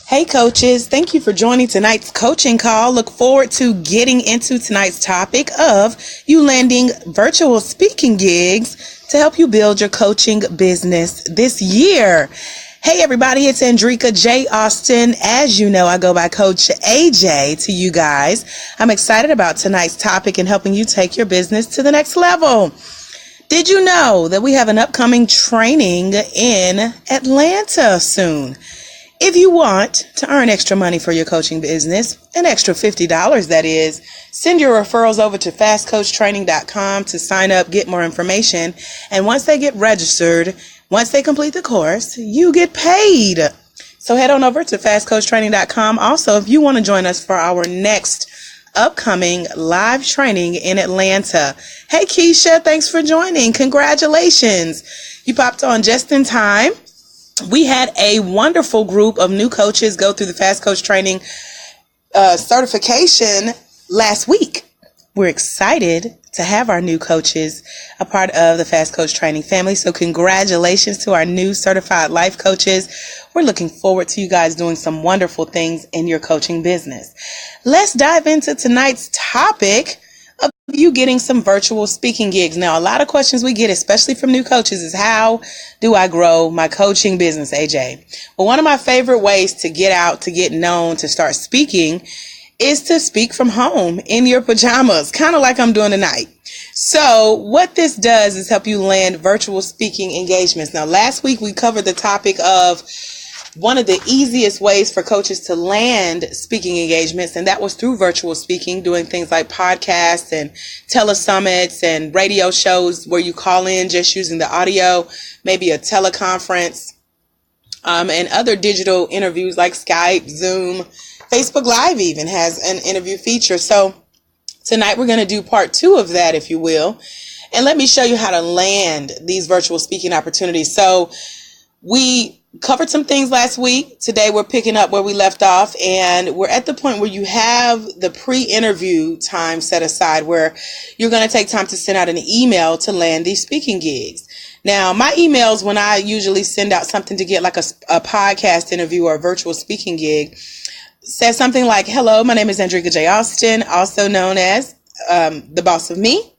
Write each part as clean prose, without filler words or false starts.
Hey coaches, thank you for joining tonight's coaching call. Look forward to getting into tonight's topic of you landing virtual speaking gigs to help you build your coaching business this year. Hey everybody, it's Andrika J. Austin. As you know, I go by Coach AJ to you guys. I'm excited about tonight's topic and helping you take your business to the next level. Did you know that we have an upcoming training in Atlanta soon? If you want to earn extra money for your coaching business, an extra $50 that is, send your referrals over to fastcoachtraining.com to sign up, get more information, and once they get registered, once they complete the course, you get paid. So head on over to fastcoachtraining.com. Also, if you want to join us for our next upcoming live training in Atlanta. Hey Keisha, thanks for joining. Congratulations. You popped on just in time. We had a wonderful group of new coaches go through the Fast Coach Training certification last week. We're excited to have our new coaches a part of the Fast Coach Training family. So congratulations to our new certified life coaches. We're looking forward to you guys doing some wonderful things in your coaching business. Let's dive into tonight's topic of you getting some virtual speaking gigs. Now, a lot of questions we get, especially from new coaches, is how do I grow my coaching business, AJ? Well, one of my favorite ways to get out, to get known, to start speaking is to speak from home in your pajamas, kind of like I'm doing tonight. So what this does is help you land virtual speaking engagements. Now, last week we covered the topic of one of the easiest ways for coaches to land speaking engagements, and that was through virtual speaking, doing things like podcasts and telesummits and radio shows where you call in just using the audio, maybe a teleconference, and other digital interviews like Skype, Zoom, Facebook Live even has an interview feature. So tonight we're going to do part 2 of that, if you will, and let me show you how to land these virtual speaking opportunities. So we covered some things last week. Today we're picking up where we left off, and we're at the point where you have the pre-interview time set aside where you're going to take time to send out an email to land these speaking gigs. Now, my emails, when I usually send out something to get like a podcast interview or a virtual speaking gig, says something like, hello, my name is Andrika J. Austin, also known as The Boss of Me.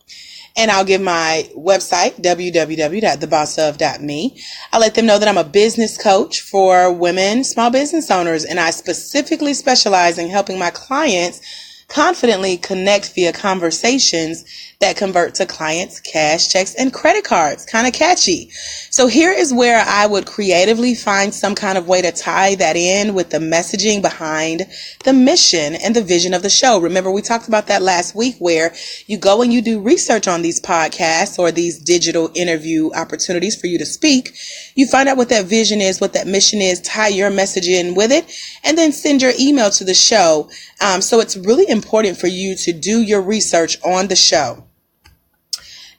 And I'll give my website, www.thebossof.me. I let them know that I'm a business coach for women, small business owners, and I specifically specialize in helping my clients confidently connect via conversations that convert to clients, cash checks, and credit cards. Kind of catchy. So here is where I would creatively find some kind of way to tie that in with the messaging behind the mission and the vision of the show. Remember, we talked about that last week where you go and you do research on these podcasts or these digital interview opportunities for you to speak. You find out what that vision is, what that mission is, tie your message in with it, and then send your email to the show. So it's really important for you to do your research on the show.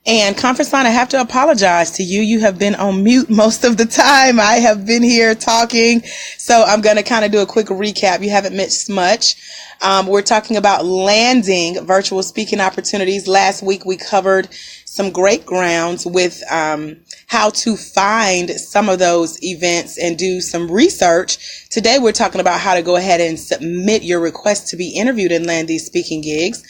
And Conference Line, I have to apologize to you. You have been on mute most of the time. I have been here talking. So I'm going to kind of do a quick recap. You haven't missed much. We're talking about landing virtual speaking opportunities. Last week, we covered some great grounds with how to find some of those events and do some research. Today, we're talking about how to go ahead and submit your request to be interviewed and land these speaking gigs.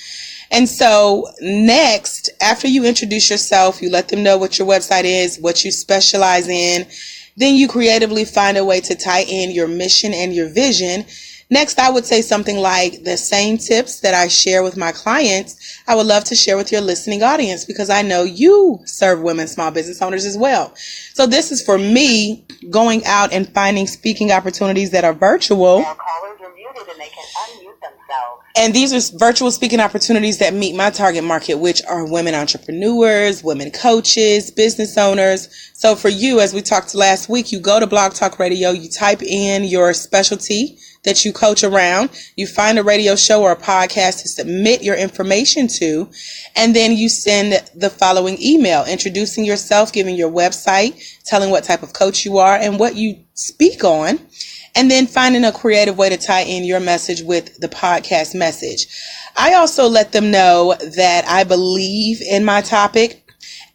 And so next, after you introduce yourself, you let them know what your website is, what you specialize in, then you creatively find a way to tie in your mission and your vision. Next, I would say something like the same tips that I share with my clients, I would love to share with your listening audience because I know you serve women small business owners as well. So this is for me going out and finding speaking opportunities that are virtual. Callers are muted and they can unmute themselves. And these are virtual speaking opportunities that meet my target market, which are women entrepreneurs, women coaches, business owners. So for you, as we talked last week, you go to Blog Talk Radio, you type in your specialty that you coach around, you find a radio show or a podcast to submit your information to, and then you send the following email, introducing yourself, giving your website, telling what type of coach you are and what you speak on, and then finding a creative way to tie in your message with the podcast message. I also let them know that I believe in my topic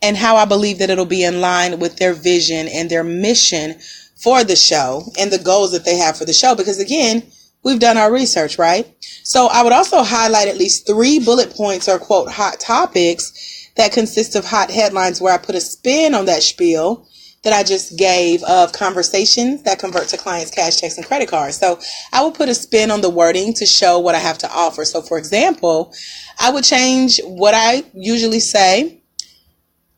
and how I believe that it'll be in line with their vision and their mission for the show and the goals that they have for the show, because again, we've done our research, right? So I would also highlight at least 3 bullet points or quote hot topics that consist of hot headlines where I put a spin on that spiel that I just gave of conversations that convert to clients' cash checks and credit cards. So I will put a spin on the wording to show what I have to offer. So for example, I would change what I usually say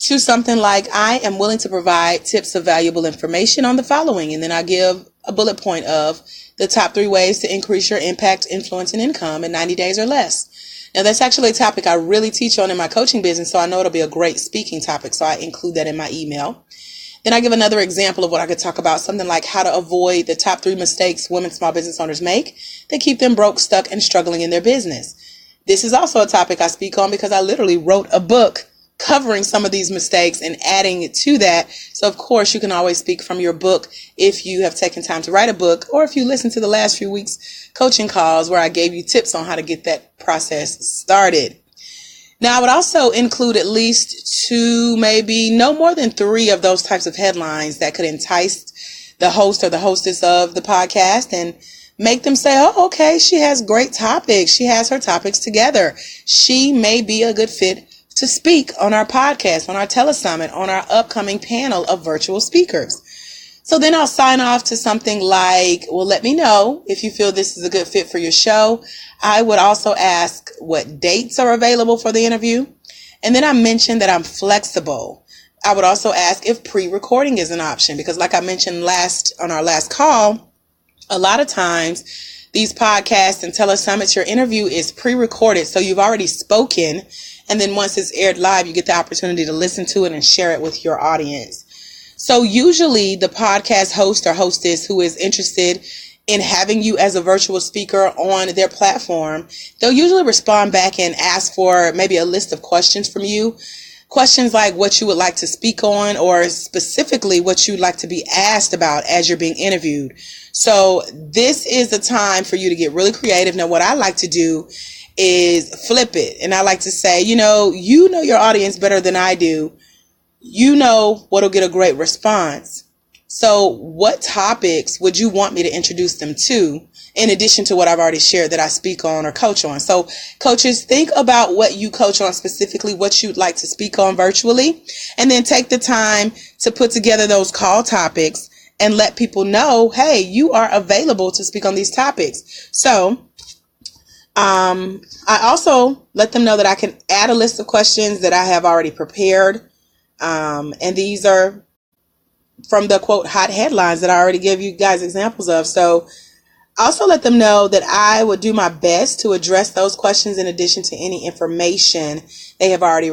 to something like, I am willing to provide tips of valuable information on the following. And then I give a bullet point of the top 3 ways to increase your impact, influence, and income in 90 days or less. Now, that's actually a topic I really teach on in my coaching business, so I know it'll be a great speaking topic, so I include that in my email. Then I give another example of what I could talk about, something like how to avoid the top 3 mistakes women small business owners make that keep them broke, stuck, and struggling in their business. This is also a topic I speak on because I literally wrote a book covering some of these mistakes and adding it to that. So of course you can always speak from your book if you have taken time to write a book, or if you listen to the last few weeks coaching calls where I gave you tips on how to get that process started. Now I would also include at least 2, maybe no more than 3 of those types of headlines that could entice the host or the hostess of the podcast and make them say, oh, okay, she has great topics. She has her topics together. She may be a good fit to speak on our podcast, on our telesummit, on our upcoming panel of virtual speakers. So then I'll sign off to something like, well, let me know if you feel this is a good fit for your show. I would also ask what dates are available for the interview. And then I mentioned that I'm flexible. I would also ask if pre-recording is an option, because like I mentioned on our last call, a lot of times these podcasts and telesummits, your interview is pre-recorded. So you've already spoken. And then once it's aired live, you get the opportunity to listen to it and share it with your audience. So usually the podcast host or hostess who is interested in having you as a virtual speaker on their platform, they'll usually respond back and ask for maybe a list of questions from you. Questions like what you would like to speak on, or specifically what you'd like to be asked about as you're being interviewed. So this is the time for you to get really creative. Now, what I like to do is flip it. And I like to say, you know your audience better than I do. You know what'll get a great response. So what topics would you want me to introduce them to, in addition to what I've already shared that I speak on or coach on? So coaches, think about what you coach on specifically, what you'd like to speak on virtually, and then take the time to put together those call topics and let people know, hey, you are available to speak on these topics. So I also let them know that I can add a list of questions that I have already prepared. And these are from the quote hot headlines that I already gave you guys examples of. So also let them know that I would do my best to address those questions in addition to any information they have already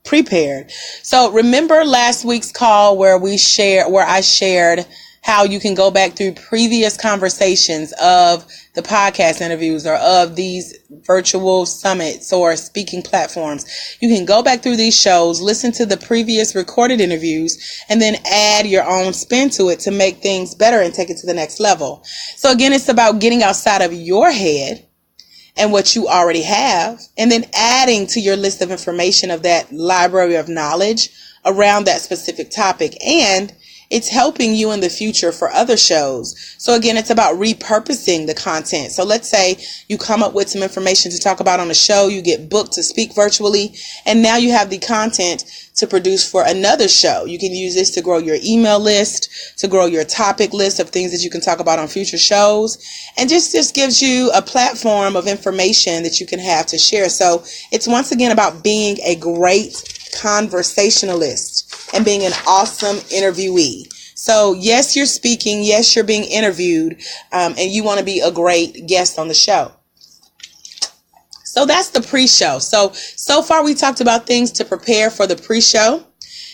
prepared. So remember last week's call where I shared how you can go back through previous conversations of the podcast interviews or of these virtual summits or speaking platforms. You can go back through these shows, listen to the previous recorded interviews, and then add your own spin to it to make things better and take it to the next level. So again, it's about getting outside of your head and what you already have, and then adding to your list of information of that library of knowledge around that specific topic. And it's helping you in the future for other shows. So again, it's about repurposing the content. So let's say you come up with some information to talk about on a show, you get booked to speak virtually, and now you have the content to produce for another show. You can use this to grow your email list, to grow your topic list of things that you can talk about on future shows, and just gives you a platform of information that you can have to share. So it's once again about being a great conversationalist and being an awesome interviewee. So yes, you're speaking. Yes, you're being interviewed, and you want to be a great guest on the show. So that's the pre-show. So far we talked about things to prepare for the pre-show.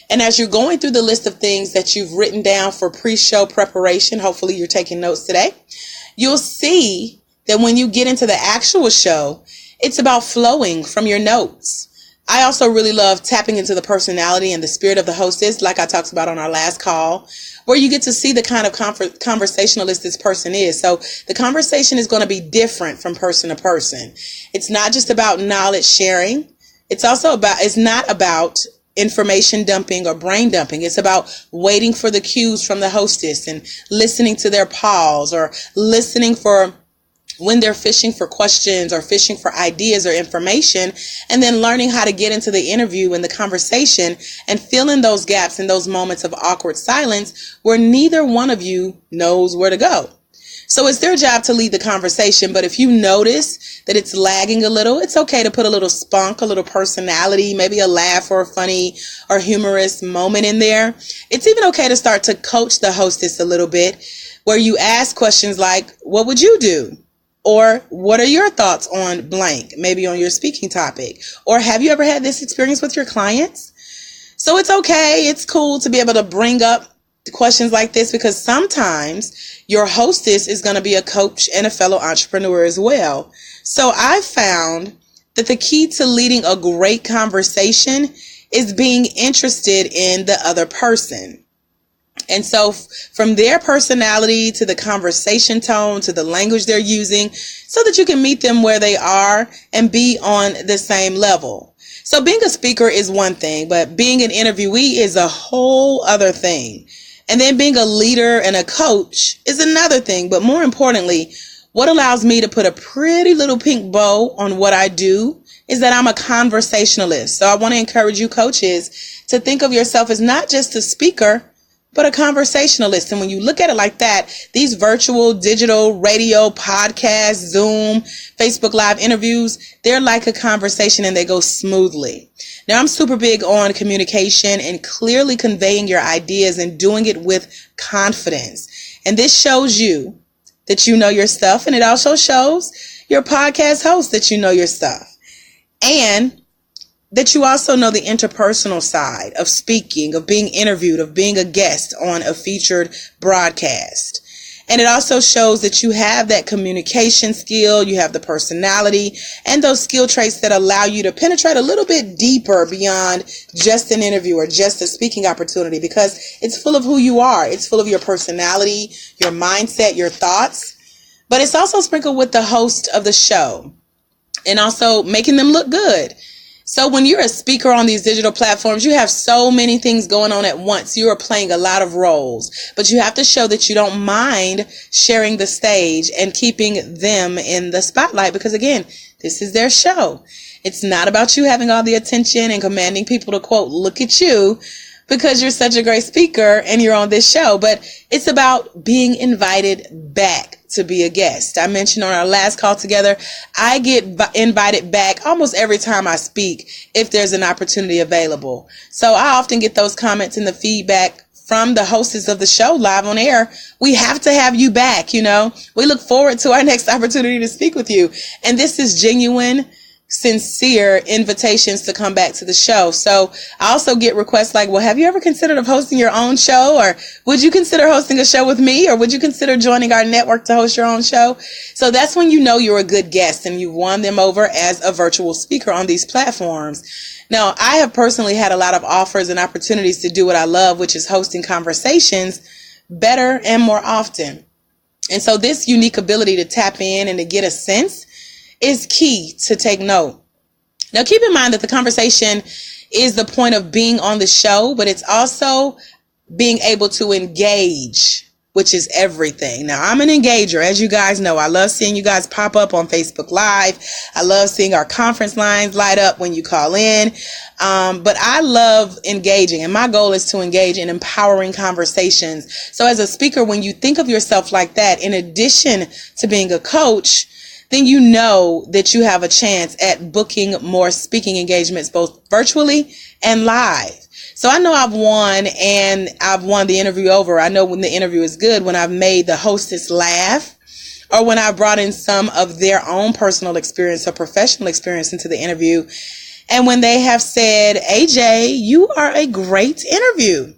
And as you're going through the list of things that you've written down for pre-show preparation, hopefully you're taking notes today, you'll see that when you get into the actual show, it's about flowing from your notes. I also really love tapping into the personality and the spirit of the hostess, like I talked about on our last call, where you get to see the kind of conversationalist this person is. So the conversation is going to be different from person to person. It's not just about knowledge sharing. It's not about information dumping or brain dumping. It's about waiting for the cues from the hostess and listening to their pause, or listening for when they're fishing for questions or fishing for ideas or information, and then learning how to get into the interview and the conversation and fill in those gaps and those moments of awkward silence where neither one of you knows where to go. So it's their job to lead the conversation, but if you notice that it's lagging a little, it's okay to put a little spunk, a little personality, maybe a laugh or a funny or humorous moment in there. It's even okay to start to coach the hostess a little bit, where you ask questions like, what would you do? Or what are your thoughts on blank, maybe on your speaking topic? Or have you ever had this experience with your clients? So it's okay, it's cool to be able to bring up questions like this, because sometimes your hostess is going to be a coach and a fellow entrepreneur as well. So I found that the key to leading a great conversation is being interested in the other person. And so from their personality to the conversation tone to the language they're using, so that you can meet them where they are and be on the same level. So being a speaker is one thing, but being an interviewee is a whole other thing. And then being a leader and a coach is another thing. But more importantly, what allows me to put a pretty little pink bow on what I do is that I'm a conversationalist. So I want to encourage you coaches to think of yourself as not just a speaker, but a conversationalist. And when you look at it like that, these virtual, digital, radio, podcast, Zoom, Facebook Live interviews, they're like a conversation and they go smoothly. Now, I'm super big on communication and clearly conveying your ideas and doing it with confidence. And this shows you that you know your stuff, and it also shows your podcast host that you know your stuff. And that you also know the interpersonal side of speaking, of being interviewed, of being a guest on a featured broadcast. And it also shows that you have that communication skill, you have the personality, and those skill traits that allow you to penetrate a little bit deeper beyond just an interview or just a speaking opportunity, because it's full of who you are. It's full of your personality, your mindset, your thoughts. But it's also sprinkled with the host of the show and also making them look good. So when you're a speaker on these digital platforms, you have so many things going on at once. You are playing a lot of roles, but you have to show that you don't mind sharing the stage and keeping them in the spotlight, because again, this is their show. It's not about you having all the attention and commanding people to, quote, look at you because you're such a great speaker and you're on this show, but it's about being invited back to be a guest. I mentioned on our last call together, I get invited back almost every time I speak if there's an opportunity available. So I often get those comments and the feedback from the hostess of the show live on air. We have to have you back, you know. We look forward to our next opportunity to speak with you. And this is genuine, sincere invitations to come back to the show. So I also get requests like, well, have you ever considered of hosting your own show? Or would you consider hosting a show with me? Or would you consider joining our network to host your own show? So that's when you know you're a good guest and you've won them over as a virtual speaker on these platforms. Now, I have personally had a lot of offers and opportunities to do what I love, which is hosting conversations better and more often. And so this unique ability to tap in and to get a sense is key to take note. Now, keep in mind that the conversation is the point of being on the show, but it's also being able to engage, which is everything. Now, I'm an engager, as you guys know. I love seeing you guys pop up on Facebook Live. I love seeing our conference lines light up when you call in. But I love engaging, and my goal is to engage in empowering conversations. So as a speaker, when you think of yourself like that, in addition to being a coach, then you know that you have a chance at booking more speaking engagements, both virtually and live. So I know I've won the interview over. I know when the interview is good, when I've made the hostess laugh, or when I brought in some of their own personal experience or professional experience into the interview. And when they have said, AJ, you are a great interview.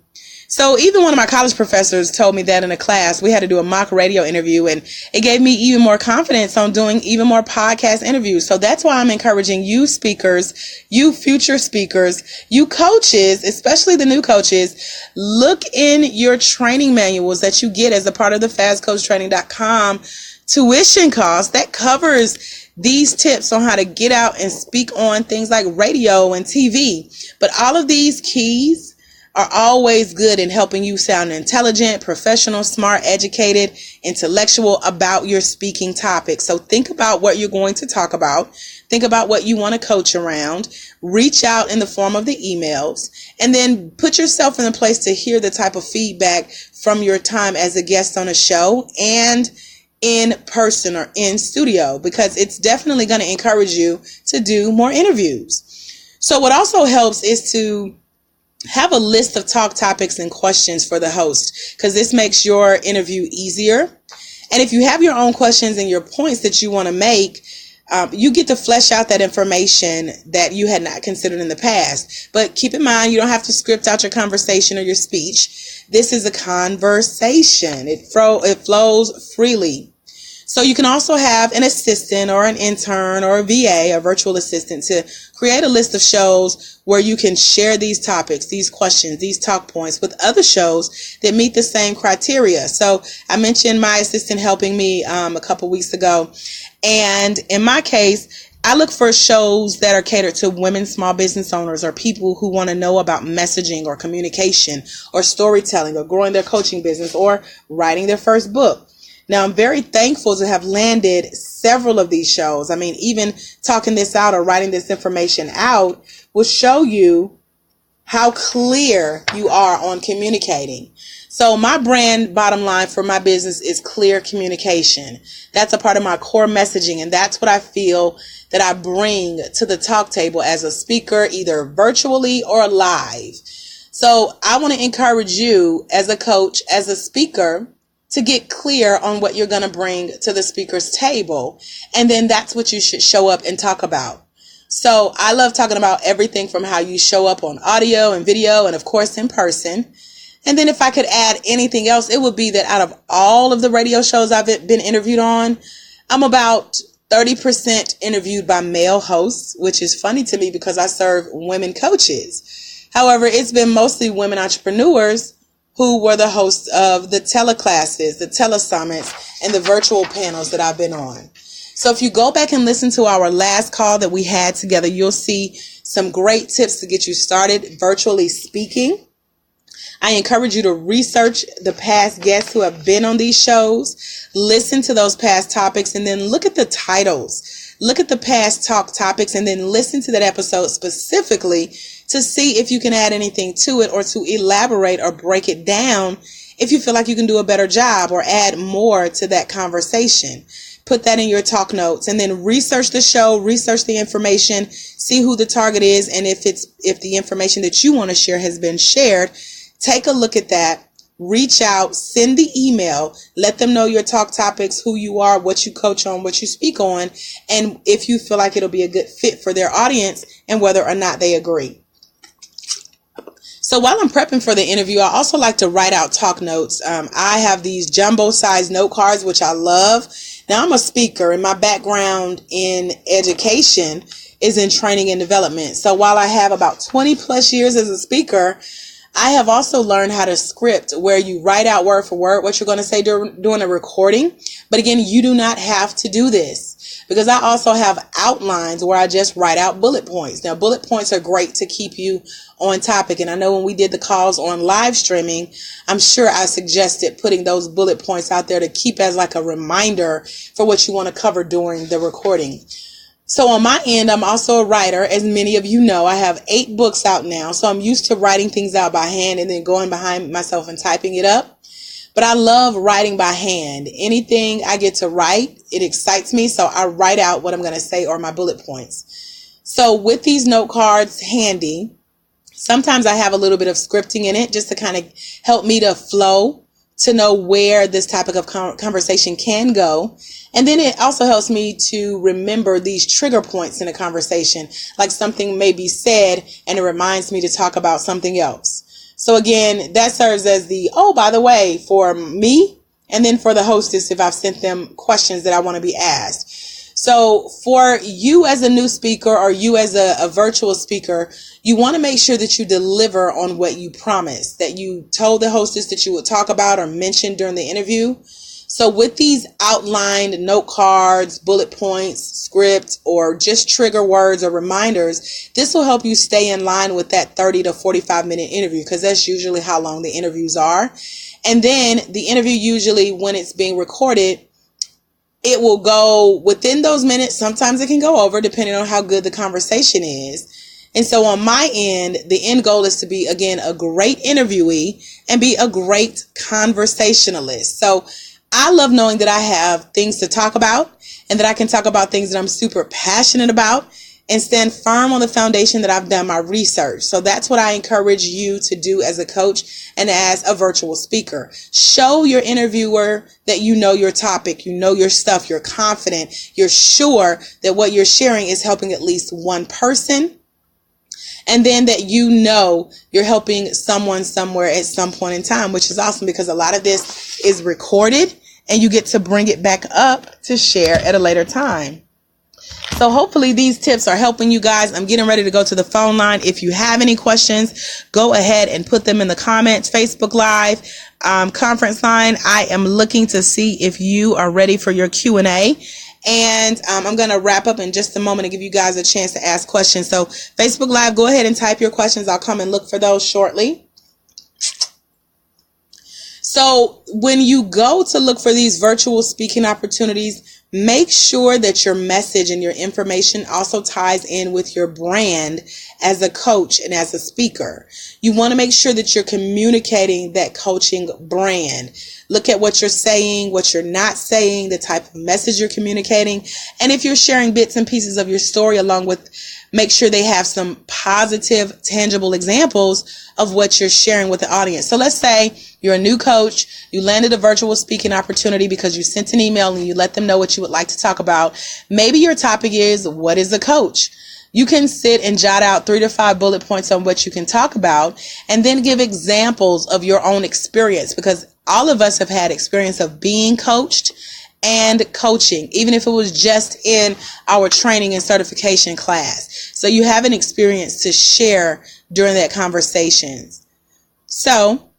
So even one of my college professors told me that in a class. We had to do a mock radio interview, and it gave me even more confidence on doing even more podcast interviews. So that's why I'm encouraging you speakers, you future speakers, you coaches, especially the new coaches, look in your training manuals that you get as a part of the fastcoachtraining.com tuition cost that covers these tips on how to get out and speak on things like radio and TV. But all of these keys are always good in helping you sound intelligent, professional, smart, educated, intellectual about your speaking topic. So think about what you're going to talk about. Think about what you want to coach around. Reach out in the form of the emails, and then put yourself in a place to hear the type of feedback from your time as a guest on a show and in person or in studio, because it's definitely going to encourage you to do more interviews. So what also helps is to have a list of talk topics and questions for the host, because this makes your interview easier. And if you have your own questions and your points that you want to make, you get to flesh out that information that you had not considered in the past. But keep in mind, you don't have to script out your conversation or your speech. This is a conversation. It flows freely. So you can also have an assistant or an intern or a VA, a virtual assistant, to create a list of shows where you can share these topics, these questions, these talk points with other shows that meet the same criteria. So I mentioned my assistant helping me a couple weeks ago. And in my case, I look for shows that are catered to women small business owners or people who want to know about messaging or communication or storytelling or growing their coaching business or writing their first book. Now, I'm very thankful to have landed several of these shows. I mean, even talking this out or writing this information out will show you how clear you are on communicating. So my brand bottom line for my business is clear communication. That's a part of my core messaging, and that's what I feel that I bring to the talk table as a speaker, either virtually or live. So I want to encourage you as a coach, as a speaker, to get clear on what you're going to bring to the speaker's table. And then that's what you should show up and talk about. So I love talking about everything from how you show up on audio and video and, of course, in person. And then if I could add anything else, it would be that out of all of the radio shows I've been interviewed on, I'm about 30% interviewed by male hosts, which is funny to me because I serve women coaches. However, it's been mostly women entrepreneurs who were the hosts of the teleclasses, the telesummits, and the virtual panels that I've been on. So if you go back and listen to our last call that we had together, you'll see some great tips to get you started virtually speaking. I encourage you to research the past guests who have been on these shows, listen to those past topics, and then look at the titles. Look at the past talk topics and then listen to that episode specifically to see if you can add anything to it or to elaborate or break it down if you feel like you can do a better job or add more to that conversation. Put that in your talk notes and then research the show, research the information, see who the target is, and if the information that you want to share has been shared, take a look at that. Reach out, send the email, let them know your talk topics, who you are, what you coach on, what you speak on, and if you feel like it'll be a good fit for their audience and whether or not they agree. So while I'm prepping for the interview, I also like to write out talk notes. I have these jumbo size note cards, which I love. Now I'm a speaker and my background in education is in training and development. So while I have about 20 plus years as a speaker, I have also learned how to script where you write out word for word what you're going to say during a recording. But again, you do not have to do this because I also have outlines where I just write out bullet points. Now, bullet points are great to keep you on topic. And I know when we did the calls on live streaming, I'm sure I suggested putting those bullet points out there to keep as like a reminder for what you want to cover during the recording. So on my end, I'm also a writer. As many of you know, I have 8 books out now. So I'm used to writing things out by hand and then going behind myself and typing it up. But I love writing by hand. Anything I get to write, it excites me. So I write out what I'm going to say or my bullet points. So with these note cards handy, sometimes I have a little bit of scripting in it just to kind of help me to flow, to know where this topic of conversation can go. And then it also helps me to remember these trigger points in a conversation, like something may be said and it reminds me to talk about something else. So again, that serves as the, oh, by the way, for me and then for the hostess if I've sent them questions that I want to be asked. So for you as a new speaker or you as a virtual speaker, you want to make sure that you deliver on what you promised, that you told the hostess that you would talk about or mention during the interview. So with these outlined note cards, bullet points, script, or just trigger words or reminders, this will help you stay in line with that 30 to 45-minute interview, because that's usually how long the interviews are. And then the interview, usually when it's being recorded, it will go within those minutes. Sometimes it can go over depending on how good the conversation is. And so on my end, the end goal is to be, again, a great interviewee and be a great conversationalist. So I love knowing that I have things to talk about and that I can talk about things that I'm super passionate about and stand firm on the foundation that I've done my research. So that's what I encourage you to do as a coach and as a virtual speaker. Show your interviewer that you know your topic, you know your stuff, you're confident, you're sure that what you're sharing is helping at least one person. And then that you know you're helping someone somewhere at some point in time, which is awesome because a lot of this is recorded and you get to bring it back up to share at a later time. So hopefully these tips are helping you guys. I'm getting ready to go to the phone line. If you have any questions, go ahead and put them in the comments. Facebook Live, conference line. I am looking to see if you are ready for your Q&A. And I'm going to wrap up in just a moment and give you guys a chance to ask questions. So Facebook Live, go ahead and type your questions. I'll come and look for those shortly. So when you go to look for these virtual speaking opportunities, make sure that your message and your information also ties in with your brand as a coach and as a speaker. You want to make sure that you're communicating that coaching brand. Look at what you're saying, what you're not saying, the type of message you're communicating. And if you're sharing bits and pieces of your story along with, make sure they have some positive, tangible examples of what you're sharing with the audience. So let's say you're a new coach, you landed a virtual speaking opportunity because you sent an email and you let them know what you would like to talk about. Maybe your topic is, what is a coach? You can sit and jot out 3 to 5 bullet points on what you can talk about and then give examples of your own experience, because all of us have had experience of being coached and coaching, even if it was just in our training and certification class. So you have an experience to share during that conversation. So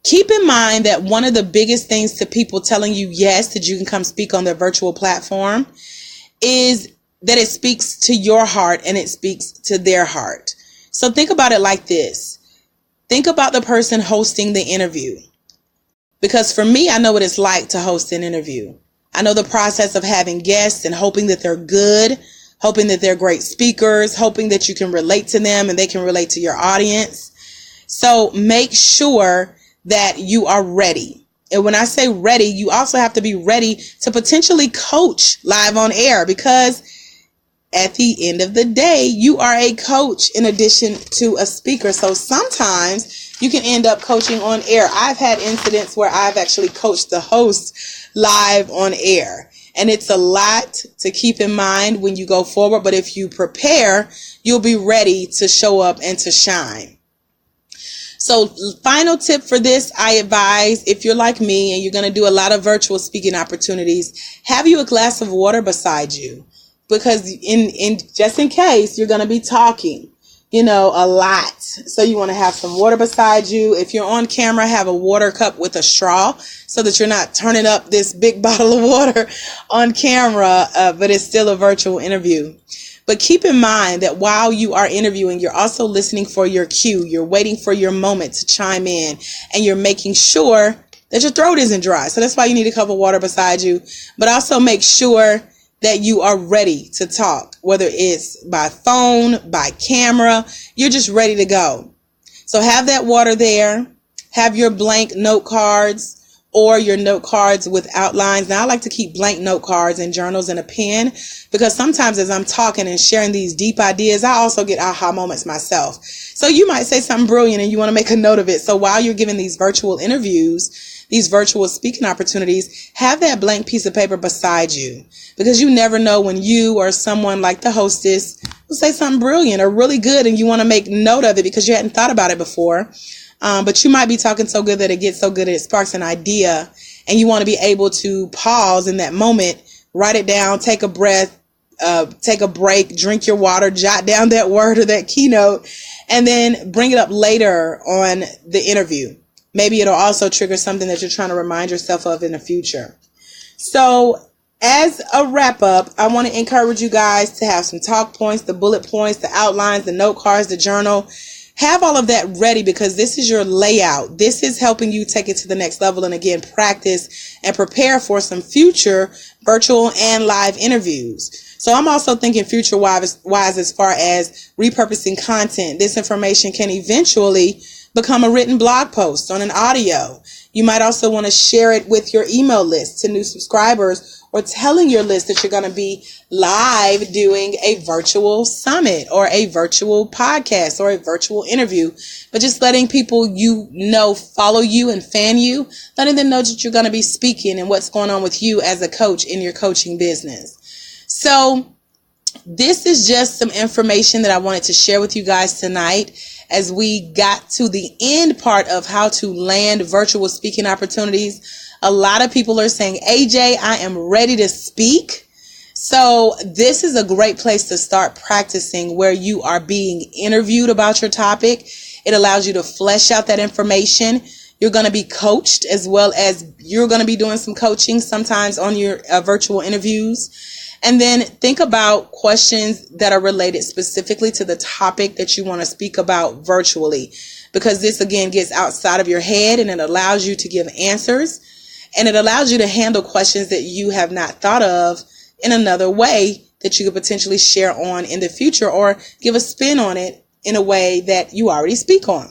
keep in mind that one of the biggest things to people telling you yes, that you can come speak on their virtual platform, is that it speaks to your heart and it speaks to their heart. So think about it like this. Think about the person hosting the interview. Because for me, I know what it's like to host an interview. I know the process of having guests and hoping that they're good, hoping that they're great speakers, hoping that you can relate to them and they can relate to your audience. So make sure that you are ready. And when I say ready, you also have to be ready to potentially coach live on air, because at the end of the day, you are a coach in addition to a speaker. So sometimes you can end up coaching on air. I've had incidents where I've actually coached the host live on air. And it's a lot to keep in mind when you go forward. But if you prepare, you'll be ready to show up and to shine. So final tip for this, I advise, if you're like me and you're going to do a lot of virtual speaking opportunities, have you a glass of water beside you. Because in just in case you're going to be talking, a lot. So you want to have some water beside you. If you're on camera, have a water cup with a straw so that you're not turning up this big bottle of water on camera, but it's still a virtual interview. But keep in mind that while you are interviewing, you're also listening for your cue. You're waiting for your moment to chime in, and you're making sure that your throat isn't dry. So that's why you need a cup of water beside you. But also make sure that you are ready to talk, whether it's by phone, by camera, you're just ready to go. So have that water there, have your blank note cards or your note cards with outlines. Now I like to keep blank note cards and journals and a pen, because sometimes as I'm talking and sharing these deep ideas, I also get aha moments myself. So you might say something brilliant and you want to make a note of it. So while you're giving these virtual interviews, these virtual speaking opportunities, have that blank piece of paper beside you, because you never know when you or someone like the hostess will say something brilliant or really good and you want to make note of it because you hadn't thought about it before. But you might be talking so good that it gets so good it sparks an idea, and you want to be able to pause in that moment, write it down, take a breath, take a break, drink your water, jot down that word or that keynote, and then bring it up later on the interview. maybe it'll also trigger something that you're trying to remind yourself of in the future. So as a wrap up, I want to encourage you guys to have some talk points, the bullet points, the outlines, the note cards, the journal. Have all of that ready, because this is your layout. This is helping you take it to the next level and, again, practice and prepare for some future virtual and live interviews. So I'm also thinking future wise as far as repurposing content. This information can eventually become a written blog post on an audio. You might also want to share it with your email list to new subscribers, or telling your list that you're going to be live doing a virtual summit or a virtual podcast or a virtual interview. But just letting people follow you and fan you, letting them know that you're going to be speaking and what's going on with you as a coach in your coaching business. So this is just some information that I wanted to share with you guys tonight as we got to the end part of how to land virtual speaking opportunities. A lot of people are saying, AJ, I am ready to speak. So this is a great place to start practicing, where you are being interviewed about your topic. It allows you to flesh out that information. You're going to be coached, as well as you're going to be doing some coaching sometimes on your virtual interviews. And then think about questions that are related specifically to the topic that you want to speak about virtually, because this, again, gets outside of your head and it allows you to give answers, and it allows you to handle questions that you have not thought of in another way that you could potentially share on in the future, or give a spin on it in a way that you already speak on.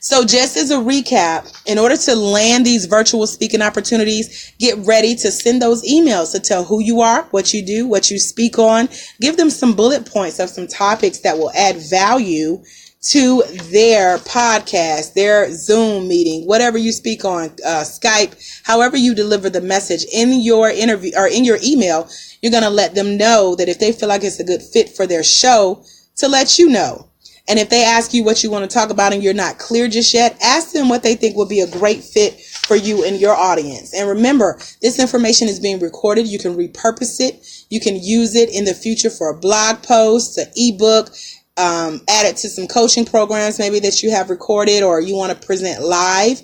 So just as a recap, in order to land these virtual speaking opportunities, get ready to send those emails to tell who you are, what you do, what you speak on. Give them some bullet points of some topics that will add value to their podcast, their Zoom meeting, whatever you speak on, Skype, however you deliver the message in your interview or in your email. You're going to let them know that if they feel like it's a good fit for their show, to let you know. And if they ask you what you want to talk about and you're not clear just yet, ask them what they think would be a great fit for you and your audience. And remember, this information is being recorded. You can repurpose it. You can use it in the future for a blog post, an ebook, add it to some coaching programs maybe that you have recorded or you want to present live.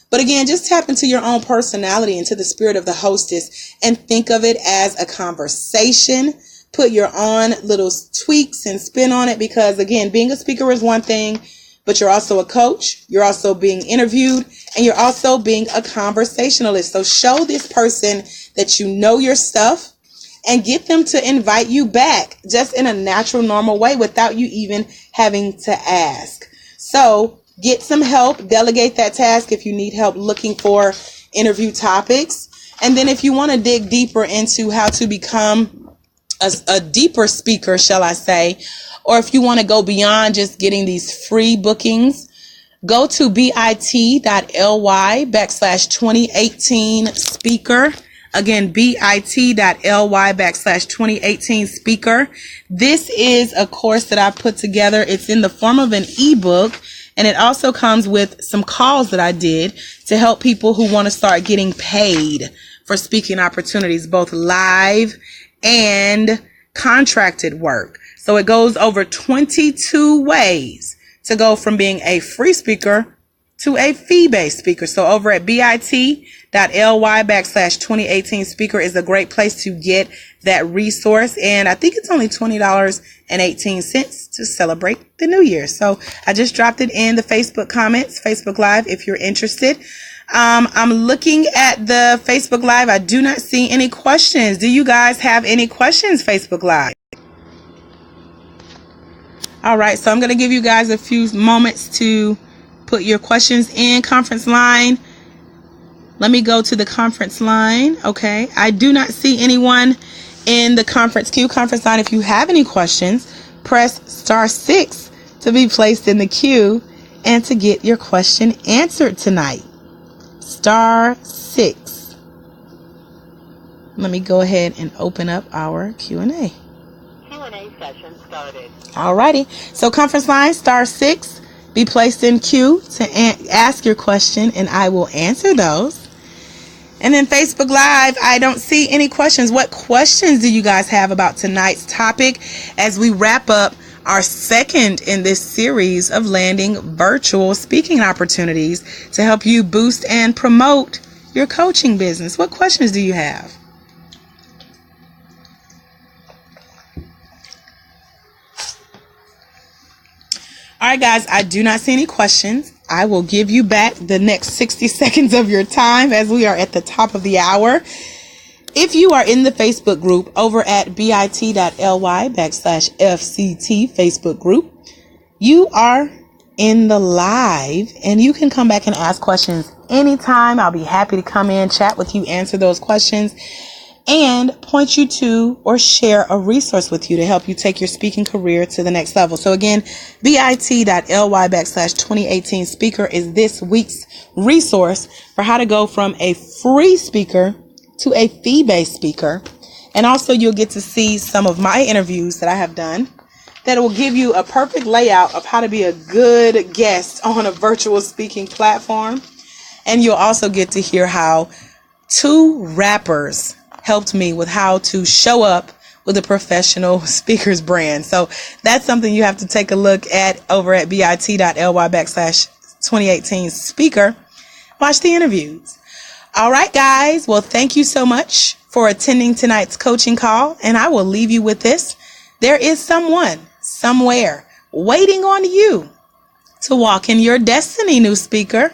But again, just tap into your own personality, into the spirit of the hostess, and think of it as a conversation. Put your own little tweaks and spin on it, because again, being a speaker is one thing, but you're also a coach, you're also being interviewed, and you're also being a conversationalist. So show this person that you know your stuff and get them to invite you back just in a natural, normal way without you even having to ask. So get some help, delegate that task if you need help looking for interview topics. And then if you want to dig deeper into how to become a deeper speaker, shall I say, or if you want to go beyond just getting these free bookings, go to bit.ly/2018 speaker. Again, bit.ly/2018 speaker. This is a course that I put together. It's in the form of an ebook, and it also comes with some calls that I did to help people who want to start getting paid for speaking opportunities, both live and contracted work. So it goes over 22 ways to go from being a free speaker to a fee-based speaker. So over at bit.ly/2018 speaker is a great place to get that resource. And I think it's only $20.18 to celebrate the new year. So I just dropped it in the Facebook comments, Facebook Live, if you're interested. I'm looking at the Facebook Live. I do not see any questions. Do you guys have any questions, Facebook Live? All right, so I'm going to give you guys a few moments to put your questions in. Conference line. Let me go to the conference line. Okay, I do not see anyone in the conference queue. Conference line, if you have any questions, press *6 to be placed in the queue and to get your question answered tonight. *6. Let me go ahead and open up our Q&A. Q&A session started. Alrighty. So conference line, *6. Be placed in queue to ask your question, and I will answer those. And then Facebook Live, I don't see any questions. What questions do you guys have about tonight's topic as we wrap up our second in this series of landing virtual speaking opportunities to help you boost and promote your coaching business. What questions do you have? All right, guys, I do not see any questions. I will give you back the next 60 seconds of your time as we are at the top of the hour. If you are in the Facebook group over at bit.ly/FCT Facebook group, you are in the live and you can come back and ask questions anytime. I'll be happy to come in, chat with you, answer those questions, and point you to or share a resource with you to help you take your speaking career to the next level. So again, bit.ly/2018 speaker is this week's resource for how to go from a free speaker to a fee-based speaker. And also you'll get to see some of my interviews that I have done that will give you a perfect layout of how to be a good guest on a virtual speaking platform. And you'll also get to hear how 2 rappers helped me with how to show up with a professional speaker's brand. So that's something you have to take a look at over at bit.ly/2018 speaker. Watch the interviews. All right, guys. Well, thank you so much for attending tonight's coaching call. And I will leave you with this. There is someone, somewhere, waiting on you to walk in your destiny, new speaker,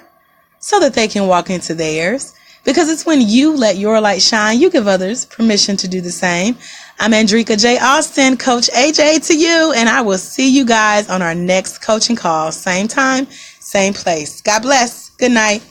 so that they can walk into theirs. Because it's when you let your light shine, you give others permission to do the same. I'm Andrika J. Austin, Coach AJ to you, and I will see you guys on our next coaching call. Same time, same place. God bless. Good night.